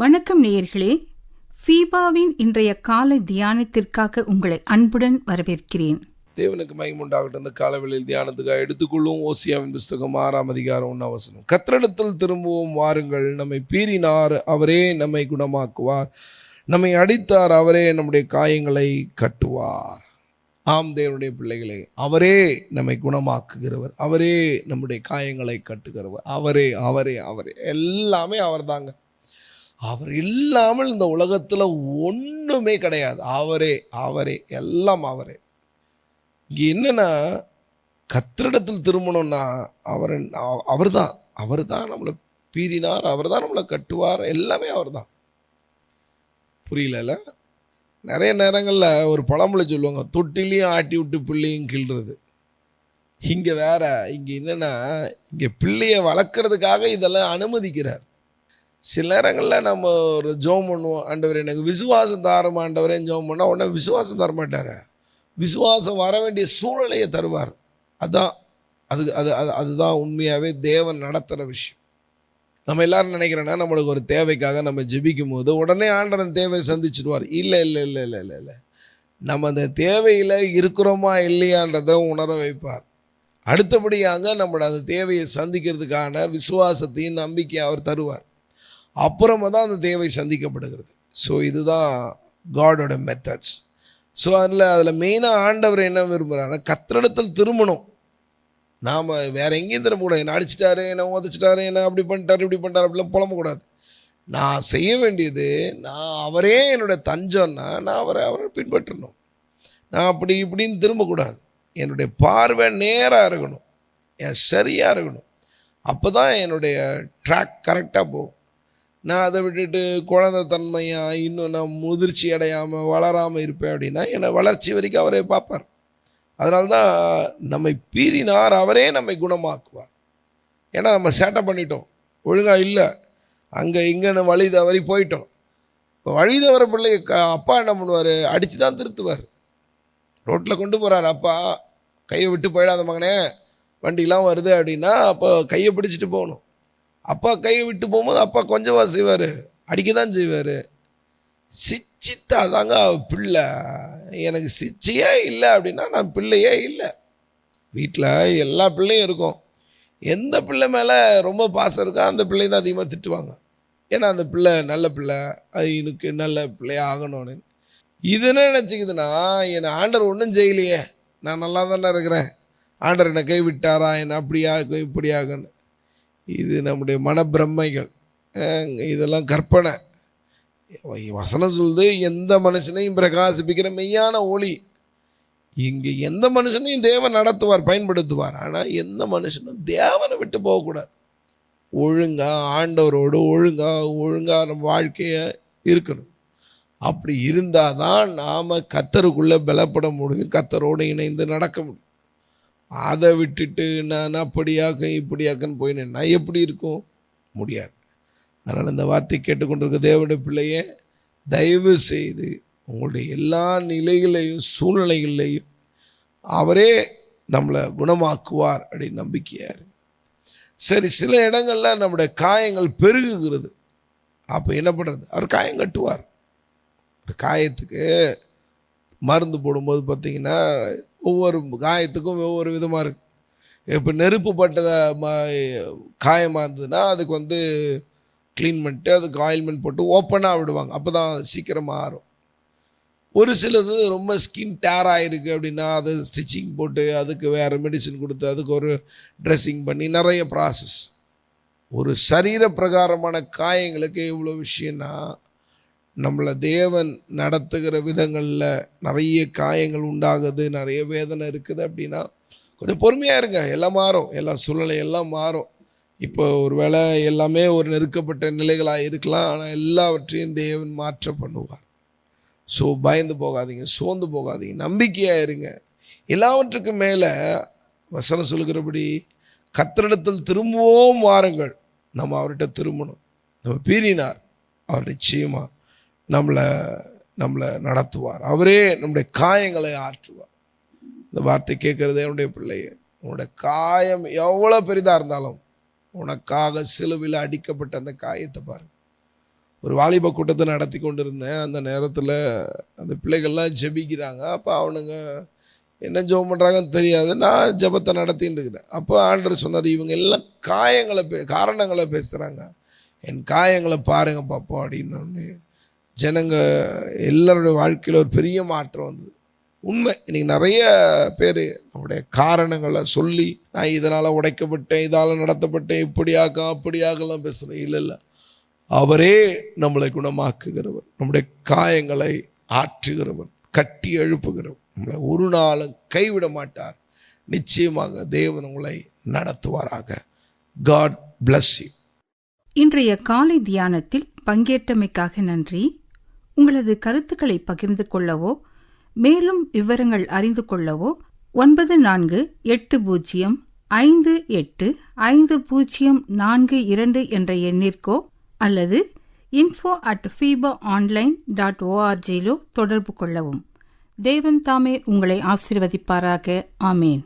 வணக்கம் நேயர்களே, ஃபீபாவின் இன்றைய காலை தியானத்திற்காக உங்களை அன்புடன் வரவேற்கிறேன். தேவனுக்கு மகிமை உண்டாகட்டும். இந்த காலவெளியில் தியானத்துக்காக எடுத்துக்கொள்ளும் ஓசியாவின் புஸ்தகம் 6ஆம் அதிகாரம் 1ஆம் வசனம். கர்த்தரிடத்தில் திரும்புவோம் வாருங்கள், நம்மை பீறினார் அவரே நம்மை குணமாக்குவார், நம்மை அடித்தார் அவரே நம்முடைய காயங்களை கட்டுவார். ஆம் தேவனுடைய பிள்ளைகளே, அவரே நம்மை குணமாக்குகிறவர், அவரே நம்முடைய காயங்களை கட்டுகிறவர், அவரே அவரே அவரே எல்லாமே அவர் தாங்க. அவர் இல்லாமல் இந்த உலகத்தில் ஒன்றுமே கிடையாது. அவரே அவரே எல்லாம் அவரே. இங்கே என்னென்னா, கர்த்தரிடத்தில் திரும்பணும்னா அவர் தான் நம்மளை பீறினார், அவர் தான் நம்மளை கட்டுவார், எல்லாமே அவர் தான். புரியல? நிறைய நேரங்களில் ஒரு பழமொழி சொல்லுவாங்க, தொட்டிலையும் ஆட்டி விட்டு பிள்ளையும் கிள்றது. இங்கே வேற. இங்கே என்னென்னா, இங்கே பிள்ளையை வளர்க்குறதுக்காக இதெல்லாம் அனுமதிக்கிறார். சில நேரங்களில் நம்ம ஒரு ஜோம் பண்ணுவோம், ஆண்டவர் எனக்கு விசுவாசம் தாரம் ஆண்டவரேன்னு ஜோம் பண்ணால் உடனே விசுவாசம் தரமாட்டார். விசுவாசம் வர வேண்டிய சூழ்நிலையை தருவார். அதுதான் உண்மையாகவே தேவன் நடத்துகிற விஷயம். நம்ம எல்லாரும் நினைக்கிறோன்னா, நம்மளுக்கு ஒரு தேவைக்காக நம்ம ஜெபிக்கும் போது உடனே ஆண்டவன் தேவையை சந்திச்சிடுவார். இல்லை இல்லை இல்லை இல்லை இல்லை இல்லை நம்ம அந்த தேவையில் இருக்கிறோமா இல்லையான்றதை உணர வைப்பார். அடுத்தபடியாக நம்மளோட அந்த தேவையை சந்திக்கிறதுக்கான விசுவாசத்தையும் நம்பிக்கையை அவர் தருவார். அப்புறமா தான் அந்த தேவை சந்திக்கப்படுகிறது. ஸோ இதுதான் காடோட மெத்தட்ஸ். ஸோ அதில் மெயினாக ஆண்டவர் என்ன விரும்புகிறாருன்னா, கர்த்தரிடத்தில் திரும்பணும். நாம் வேறு எங்கேயும் திரும்பக்கூடாது. என்ன அடிச்சிட்டாரு, என்ன உதச்சிட்டாரு, என்ன அப்படி பண்ணிட்டாரு இப்படி பண்ணிட்டாரு அப்படிலாம் புலம்பக்கூடாது. நான் செய்ய வேண்டியது, நான் அவரே என்னுடைய தஞ்சம்னா நான் அவரை பின்பற்றணும். நான் அப்படி இப்படின்னு திரும்பக்கூடாது. என்னுடைய பார்வை நேராக இருக்கணும், என் சரியாக இருக்கணும். அப்போ தான் என்னுடைய ட்ராக் கரெக்டாக போகும். நான் அதை விட்டுட்டு குழந்தை தன்மையாக இன்னும் நான் முதிர்ச்சி அடையாமல் வளராமல் இருப்பேன் அப்படின்னா என்னை வளர்ச்சி வரைக்கும் அவரே பார்ப்பார். அதனால்தான் நம்மை பீறினார் அவரே நம்மை குணமாக்குவார். ஏன்னா நம்ம சேட்டை பண்ணிட்டோம், ஒழுங்காக இல்லை, அங்கே இங்கேன்னு வழி தவறி போயிட்டோம். இப்போ வழி தவற பிள்ளை அப்பா என்ன பண்ணுவார், அடித்து தான் திருத்துவார். ரோட்டில் கொண்டு போகிறார் அப்பா, கையை விட்டு போயிடாத மகனே, வண்டிலாம் வருது அப்படின்னா அப்போ கையை பிடிச்சிட்டு போகணும். அப்பா கையை விட்டு போகும்போது அப்பா கொஞ்சமாக செய்வார், அடிக்க தான் செய்வார். சிச்சித்தா தாங்க பிள்ளை. எனக்கு சிச்சியே இல்லை அப்படின்னா நான் பிள்ளையே இல்லை. வீட்டில் எல்லா பிள்ளையும் இருக்கும். எந்த பிள்ளை மேலே ரொம்ப பாசம் இருக்கோ அந்த பிள்ளை தான் அதிகமாக திட்டுவாங்க. ஏன்னா அந்த பிள்ளை நல்ல பிள்ளை, அது எனக்கு நல்ல பிள்ளையாக ஆகணும்னு. இது என்ன நினச்சிக்குதுன்னா, என்னை ஆண்டவர் ஒன்றும் செய்யலையே, நான் நல்லா தானே இருக்கிறேன், ஆண்டவர் என்னை கை விட்டாரா, என்னை அப்படியாகும் இப்படியாகுன்னு. இது நம்முடைய மனப்பிரமைகள், இதெல்லாம் கற்பனை. வசனம் சொல்லுது, எந்த மனுஷனையும் பிரகாசிப்பிக்கிற மெய்யான ஒளி. இங்கே எந்த மனுஷனையும் தேவன் நடத்துவார், பயன்படுத்துவார். ஆனால் எந்த மனுஷனும் தேவனை விட்டு போகக்கூடாது. ஒழுங்காக ஆண்டவரோடு ஒழுங்காக நம்ம வாழ்க்கையை இருக்கணும். அப்படி இருந்தால் தான் நாம் கர்த்தருக்குள்ளே பலப்பட முடியும், கர்த்தரோடு இணைந்து நடக்க முடியும். அதை விட்டுட்டு நான் அப்படியாக்க இப்படியாக்கன்னு போயினேன்னா எப்படி இருக்கும்? முடியாது. அதனால் இந்த வார்த்தை கேட்டுக்கொண்டிருக்க தேவனுடைய பிள்ளையே, தயவு செய்து உங்களுடைய எல்லா நிலைகளையும் சூழ்நிலைகளையும் அவரே நம்மளை குணமாக்குவார் அப்படின்னு நம்பிக்கையாக இருக்கு. சரி, சில இடங்களில் நம்முடைய காயங்கள் பெருகுகிறது. அப்போ என்ன பண்ணுறது? அவர் காயம் கட்டுவார். ஒரு காயத்துக்கு மருந்து போடும்போது பார்த்திங்கன்னா ஒவ்வொரு காயத்துக்கும் ஒவ்வொரு விதமாக இருக்குது. இப்போ நெருப்பு பட்டதை காயமாக இருந்ததுன்னா அதுக்கு க்ளீன் பண்ணிட்டு அதுக்கு ஆயில்மெண்ட் போட்டு ஓப்பனாக விடுவாங்க, அப்போ தான் சீக்கிரமாக ஆறும். ஒரு சிலது ரொம்ப ஸ்கின் டேர் ஆகிருக்கு அப்படின்னா அது ஸ்டிச்சிங் போட்டு அதுக்கு வேறு மெடிசின் கொடுத்து அதுக்கு ஒரு ட்ரெஸ்ஸிங் பண்ணி நிறைய ப்ராசஸ். ஒரு சரீர பிரகாரமான காயங்களுக்கு இவ்வளோ விஷயம்னா, நம்மளை தேவன் நடத்துகிற விதங்களில் நிறைய காயங்கள் உண்டாகுது, நிறைய வேதனை இருக்குது அப்படின்னா கொஞ்சம் பொறுமையாக இருங்க. எல்லாம் மாறும், எல்லா சூழ்நிலை எல்லாம் மாறும். இப்போ ஒரு வேளை எல்லாமே ஒரு நெருக்கப்பட்ட நிலைகளாக இருக்கலாம், ஆனால் எல்லாவற்றையும் தேவன் மாற்ற பண்ணுவார். ஸோ பயந்து போகாதீங்க, சோர்ந்து போகாதீங்க, நம்பிக்கையாக இருங்க. எல்லாவற்றுக்கும் மேலே வசனம் சொல்கிறபடி கர்த்தரிடத்தில் திரும்புவோம் வாருங்கள், நம்ம அவர்கிட்ட திரும்பணும். நம்ம பீறினார், அவர் நிச்சயமாக நம்மளை நடத்துவார், அவரே நம்முடைய காயங்களை ஆற்றுவார். இந்த வார்த்தை கேட்குறதே என்னுடைய பிள்ளையே, உன்னுடைய காயம் எவ்வளோ பெரிதாக இருந்தாலும் உனக்காக சிலுவையில் அடிக்கப்பட்ட அந்த காயத்தை பாருங்கள். ஒரு வாலிப கூட்டத்தை நடத்தி கொண்டு இருந்தேன். அந்த நேரத்தில் அந்த பிள்ளைகள்லாம் ஜெபிக்கிறாங்க. அப்போ அவனுங்க என்ன ஜெபம் பண்ணுறாங்கன்னு தெரியாது. நான் ஜெபத்தை நடத்தின்னு இருக்கிறேன். அப்போ ஆண்டவர் சொன்னார், இவங்க எல்லாம் காரணங்களை பேசுகிறாங்க, என் காயங்களை பாருங்க பாப்போம் அப்படின்னோடனே ஜனங்க எல்லாருடைய வாழ்க்கையில் ஒரு பெரிய மாற்றம் வந்தது. உண்மை, இன்றைக்கி நிறைய பேர் நம்முடைய காரணங்களை சொல்லி, நான் இதனால் உடைக்கப்பட்டேன், இதால் நடத்தப்பட்டேன், இப்படியாக்கம் அப்படியாக்கலாம் பேசுகிறேன். இல்லை, அவரே நம்மளை குணமாக்குகிறவர், நம்முடைய காயங்களை ஆற்றுகிறவர், கட்டி எழுப்புகிறவர், நம்மளை ஒரு நாளும் கைவிட மாட்டார். நிச்சயமாக தேவன் உங்களை நடத்துவாராக. God bless you. இன்றைய காலை தியானத்தில் பங்கேற்றமைக்காக நன்றி. உங்களது கருத்துக்களை பகிர்ந்து கொள்ளவோ மேலும் விவரங்கள் அறிந்து கொள்ளவோ 94585052 என்ற எண்ணிற்கோ அல்லது info@fibaonline.org தொடர்பு கொள்ளவும். தேவன் தாமே உங்களை ஆசீர்வதிப்பாராக. ஆமேன்.